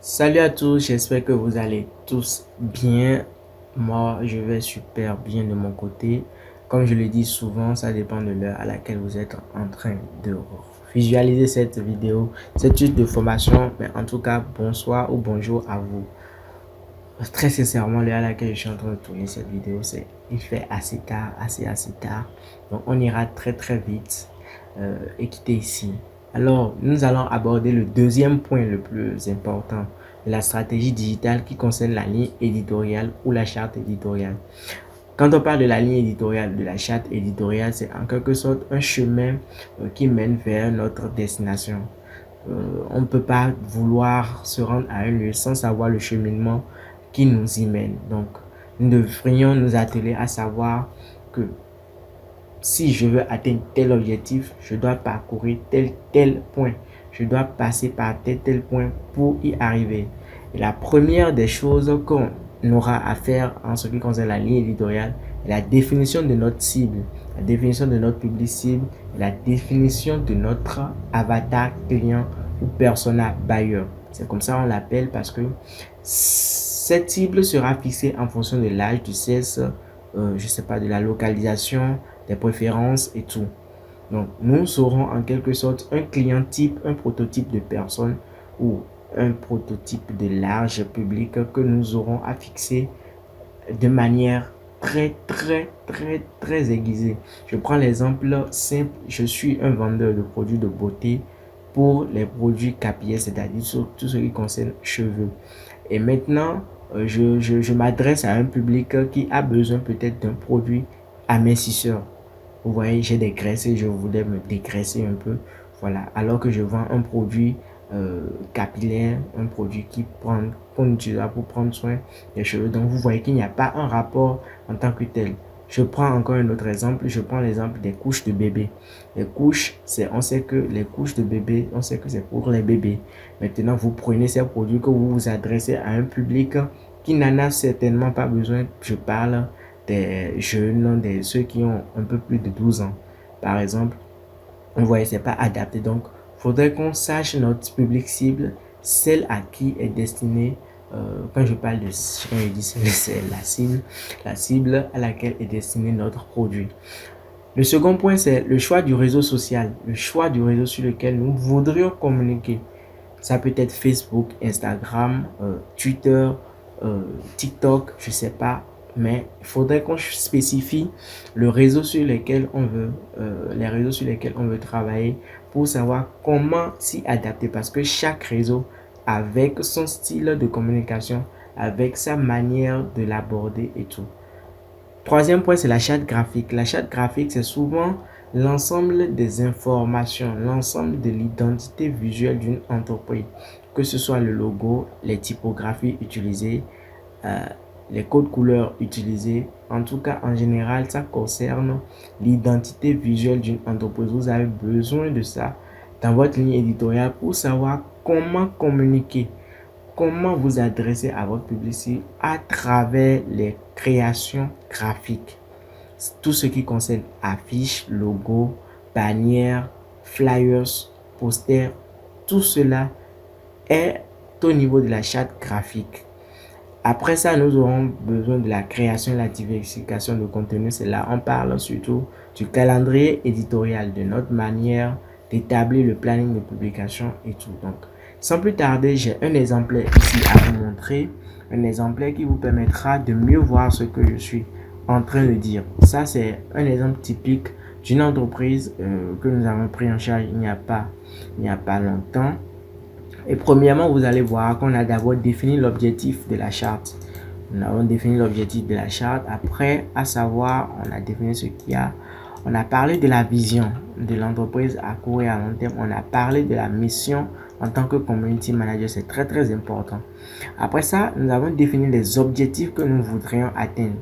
Salut à tous, j'espère que vous allez tous bien. Moi, je vais super bien de mon côté. Comme je le dis souvent, ça dépend de l'heure à laquelle vous êtes en train de visualiser cette vidéo, cette suite de formation. Mais en tout cas, bonsoir ou bonjour à vous. Très sincèrement, l'heure à laquelle je suis en train de tourner cette vidéo, il fait assez tard, assez tard. Donc, on ira très vite et quitter ici. Alors, nous allons aborder le deuxième point le plus important de la stratégie digitale qui concerne la ligne éditoriale ou la charte éditoriale. Quand on parle de la ligne éditoriale, de la charte éditoriale, c'est en quelque sorte un chemin qui mène vers notre destination. On ne peut pas vouloir se rendre à un lieu sans savoir le cheminement qui nous y mène. Donc, nous devrions nous atteler à savoir que si je veux atteindre tel objectif, je dois parcourir tel point. Je dois passer par tel point pour y arriver. Et la première des choses qu'on aura à faire en ce qui concerne la ligne éditoriale est la définition de notre cible, la définition de notre public cible, la définition de notre avatar client ou persona buyer. C'est comme ça on l'appelle parce que cette cible sera fixée en fonction de l'âge, du sexe, je sais pas, de la localisation, des préférences et tout. Donc, nous serons en quelque sorte un client type, un prototype de personne ou un prototype de large public que nous aurons à fixer de manière très aiguisée. Je prends l'exemple simple. Je suis un vendeur de produits de beauté pour les produits capillaires, c'est-à-dire tout ce qui concerne cheveux. Et maintenant, je m'adresse à un public qui a besoin peut-être d'un produit amincisseur. Vous voyez, j'ai des graisses et je voulais me dégraisser un peu. Voilà, alors que je vends un produit capillaire, un produit qu'on utilisera pour prendre soin des cheveux. Donc, vous voyez qu'il n'y a pas un rapport en tant que tel. Je prends encore un autre exemple. Je prends l'exemple des couches de bébé. Les couches, on sait que les couches de bébé, on sait que c'est pour les bébés. Maintenant, vous prenez ces produits que vous vous adressez à un public qui n'en a certainement pas besoin. Je parle des jeunes, ceux qui ont un peu plus de 12 ans. Par exemple, vous voyez, c'est pas adapté. Donc, faudrait qu'on sache notre public cible, celle à qui est destinée. Quand je parle de, quand je dis c'est la cible à laquelle est destiné notre produit. Le second point, c'est le choix du réseau social, le choix du réseau sur lequel nous voudrions communiquer. Ça peut être Facebook, Instagram, Twitter, TikTok, je sais pas. Mais il faudrait qu'on spécifie le réseau sur lequel on veut, les réseaux sur lesquels on veut travailler pour savoir comment s'y adapter. Parce que chaque réseau, avec son style de communication, avec sa manière de l'aborder et tout. Troisième point, c'est la charte graphique. La charte graphique, c'est souvent l'ensemble des informations, l'ensemble de l'identité visuelle d'une entreprise, que ce soit le logo, les typographies utilisées, les codes couleurs utilisés. En tout cas, en général, ça concerne l'identité visuelle d'une entreprise. Vous avez besoin de ça dans votre ligne éditoriale pour savoir comment communiquer, comment vous adresser à votre publicité à travers les créations graphiques. Tout ce qui concerne affiches, logos, bannières, flyers, posters, tout cela est au niveau de la charte graphique. Après ça, nous aurons besoin de la création et la diversification de contenu. C'est là on parle surtout du calendrier éditorial, de notre manière d'établir le planning de publication et tout. Donc, sans plus tarder, j'ai un exemplaire ici à vous montrer. Un exemplaire qui vous permettra de mieux voir ce que je suis en train de dire. Ça, c'est un exemple typique d'une entreprise que nous avons pris en charge il n'y a pas longtemps. Et premièrement, vous allez voir qu'on a d'abord défini l'objectif de la charte. Nous avons défini l'objectif de la charte. Après, à savoir, on a défini ce qu'il y a. On a parlé de la vision de l'entreprise à court et à long terme. On a parlé de la mission en tant que community manager. C'est très important. Après ça, nous avons défini les objectifs que nous voudrions atteindre.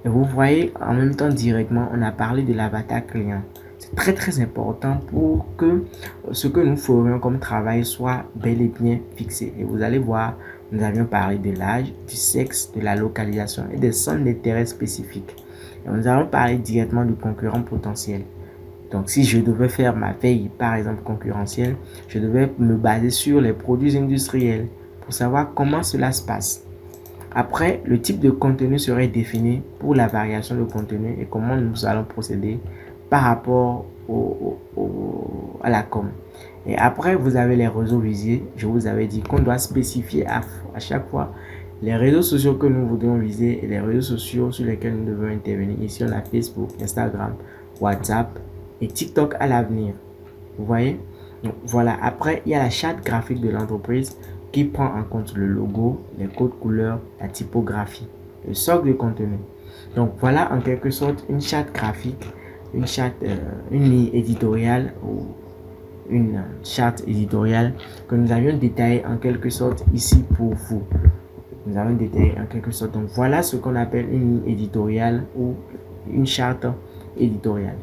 Et vous voyez, en même temps, directement, on a parlé de l'avatar client. C'est très important pour que ce que nous ferions comme travail soit bel et bien fixé. Et vous allez voir, nous avions parlé de l'âge, du sexe, de la localisation et des centres d'intérêt spécifiques. Et nous allons parler directement du concurrent potentiel. Donc, si je devais faire ma veille, par exemple, concurrentielle, je devais me baser sur les produits industriels, pour savoir comment cela se passe. Après, le type de contenu serait défini pour la variation de contenu et comment nous allons procéder par rapport à la com. Et après, vous avez les réseaux visés. Je vous avais dit qu'on doit spécifier à chaque fois les réseaux sociaux que nous voudrions viser et les réseaux sociaux sur lesquels nous devons intervenir. Ici, on a Facebook, Instagram, WhatsApp et TikTok à l'avenir. Vous voyez? Donc voilà, après, il y a la charte graphique de l'entreprise qui prend en compte le logo, les codes couleurs, la typographie, le socle de contenu. Donc voilà en quelque sorte une charte graphique, une ligne éditoriale ou une charte éditoriale que nous avions détaillée en quelque sorte ici pour vous. Nous avons détaillé en quelque sorte. Donc voilà ce qu'on appelle une ligne éditoriale ou une charte éditoriale.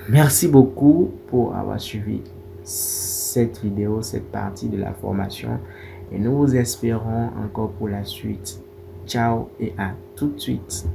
Merci beaucoup pour avoir suivi cette vidéo, cette partie de la formation. Et nous vous espérons encore pour la suite. Ciao et à tout de suite.